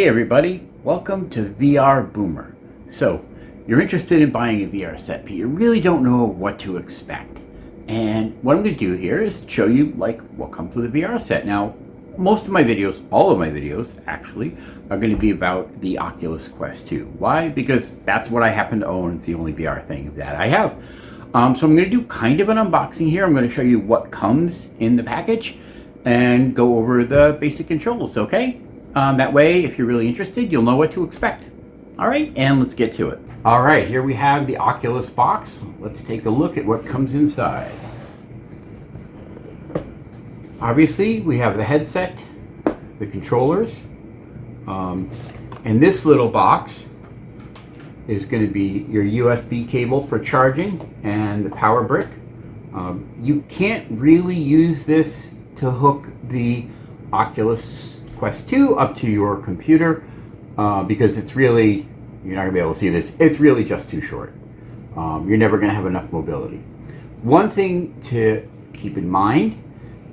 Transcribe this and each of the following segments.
Hey everybody, welcome to VR Boomer. So, you're interested in buying a VR set, but you really don't know what to expect. And what I'm going to do here is show you what comes with a VR set. Now, most of my videos, all of my videos actually, are going to be about the Oculus Quest 2. Why? Because that's what I happen to own. It's the only VR thing that I have. So I'm going to do kind of an unboxing here. I'm going to show you what comes in the package and go over the basic controls, okay? That way, if you're really interested, you'll know what to expect. All right, and let's get to it. All right, here we have the Oculus box. Let's take a look at what comes inside. Obviously, we have the headset, the controllers, and this little box is going to be your USB cable for charging and the power brick. You can't really use this to hook the Oculus Quest 2 up to your computer because it's really, you're not going to be able to see this, it's really just too short. You're never going to have enough mobility. One thing to keep in mind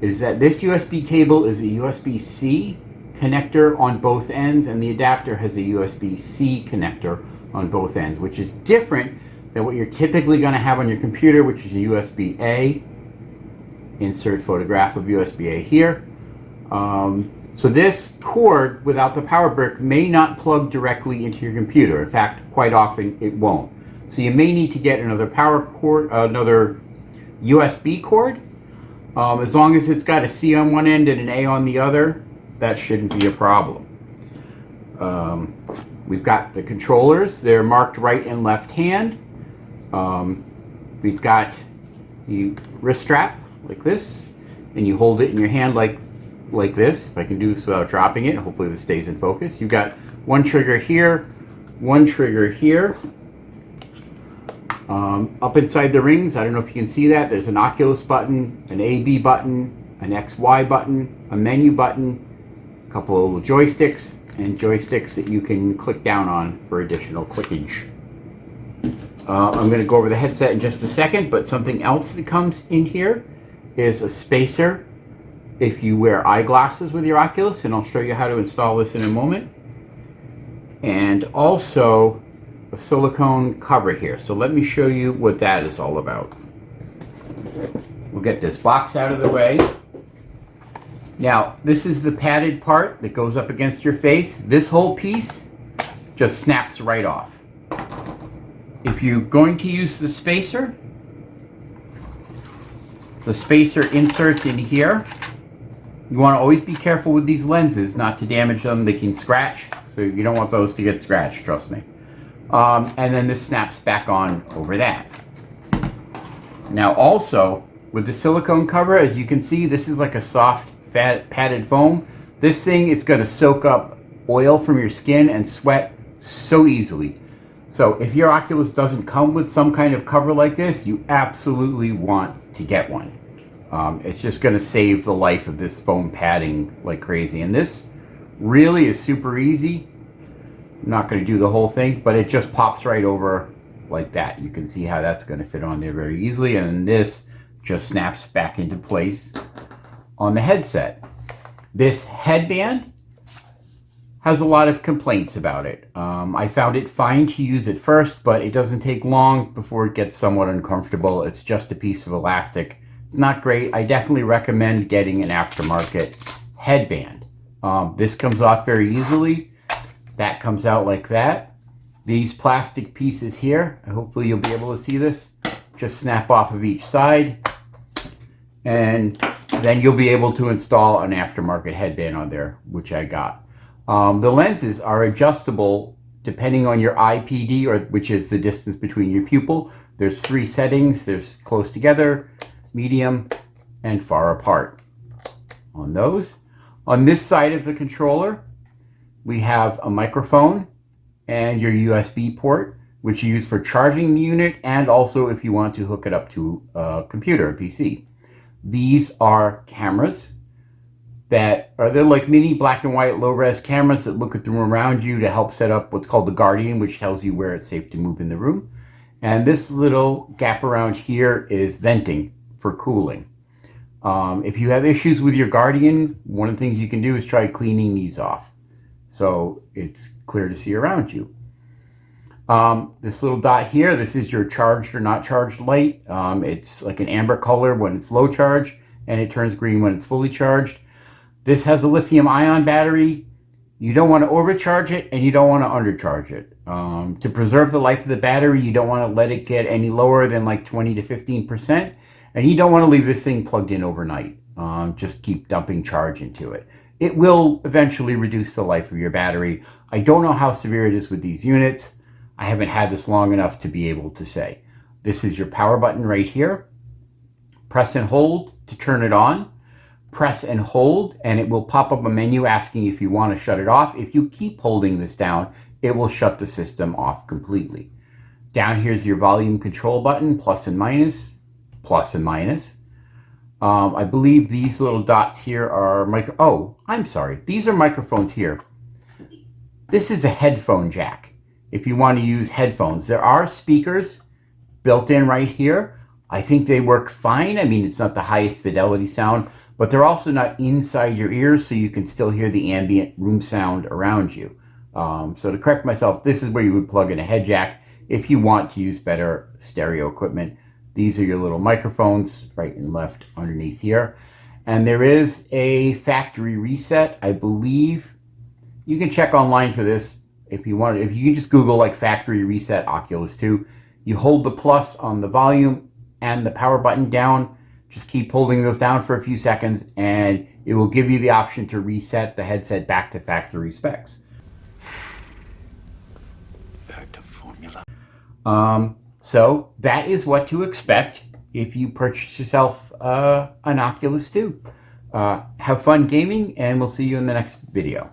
is that this USB cable is a USB-C connector on both ends, and the adapter has a USB-C connector on both ends, which is different than what you're typically going to have on your computer, which is a USB-A. Insert photograph of USB-A here. So this cord without the power brick may not plug directly into your computer. In fact, quite often it won't. So you may need to get another power cord, another USB cord. As long as it's got a C on one end and an A on the other, that shouldn't be a problem. We've got the controllers. They're marked right and left hand. We've got the wrist strap like this, and you hold it in your hand like this. If I can do this without dropping it, hopefully this stays in focus. You've got one trigger here, one trigger here. Up inside the rings, I don't know if you can see that, there's an Oculus button, an A/B button, an XY button, a menu button, a couple of little joysticks, and joysticks that you can click down on for additional clickage. I'm going to go over the headset in just a second, but something else that comes in here is a spacer if you wear eyeglasses with your Oculus, and I'll show you how to install this in a moment. And also a silicone cover here. So let me show you what that is all about. We'll get this box out of the way. Now, this is the padded part that goes up against your face. This whole piece just snaps right off. If you're going to use the spacer inserts in here. You want to always be careful with these lenses not to damage them. They can scratch, so you don't want those to get scratched, trust me. And then this snaps back on over that. Now also, with the silicone cover, as you can see, this is like a soft padded foam. This thing is going to soak up oil from your skin and sweat so easily. So if your Oculus doesn't come with some kind of cover like this, you absolutely want to get one. It's just going to save the life of this foam padding like crazy. And this really is super easy. I'm not going to do the whole thing, but it just pops right over like that. You can see how that's going to fit on there very easily. And this just snaps back into place on the headset. This headband has a lot of complaints about it. I found it fine to use at first, but it doesn't take long before it gets somewhat uncomfortable. It's just a piece of elastic. It's not great. I definitely recommend getting an aftermarket headband. This comes off very easily. That comes out like that. These plastic pieces here, hopefully you'll be able to see this, just snap off of each side. And then you'll be able to install an aftermarket headband on there, which I got. The lenses are adjustable depending on your IPD, which is the distance between your pupil. There's 3 settings. There's close together, medium, and far apart on those. On this side of the controller, we have a microphone and your USB port, which you use for charging the unit, and also if you want to hook it up to a computer, a PC. These are cameras they're like mini black and white low-res cameras that look at the room around you to help set up what's called the Guardian, which tells you where it's safe to move in the room. And this little gap around here is venting for cooling. If you have issues with your Guardian, one of the things you can do is try cleaning these off. so it's clear to see around you. This little dot here, this is your charged or not charged light. It's like an amber color when it's low charge, and it turns green when it's fully charged. This has a lithium ion battery. You don't want to overcharge it, and you don't want to undercharge it. To preserve the life of the battery, you don't want to let it get any lower than like 20 to 15%, and you don't want to leave this thing plugged in overnight. Just keep dumping charge into it. It will eventually reduce the life of your battery. I don't know how severe it is with these units. I haven't had this long enough to be able to say. This is your power button right here. Press and hold to turn it on. Press and hold, and it will pop up a menu asking if you want to shut it off. If you keep holding this down, it will shut the system off completely. Down here's your volume control button, plus and minus, plus and minus. I believe these little dots here are these are microphones here. This is a headphone jack. If you want to use headphones, there are speakers built in right here. I think they work fine. I mean, it's not the highest fidelity sound, but they're also not inside your ears, so you can still hear the ambient room sound around you. So to correct myself, this is where you would plug in a head jack if you want to use better stereo equipment. These are your little microphones, right and left underneath here. And there is a factory reset. I believe you can check online for this if you want. If you can just Google like factory reset Oculus 2. You hold the plus on the volume and the power button down. Just keep holding those down for a few seconds, and it will give you the option to reset the headset back to factory specs. Back to formula. So that is what to expect if you purchase yourself an Oculus 2. Have fun gaming, and we'll see you in the next video.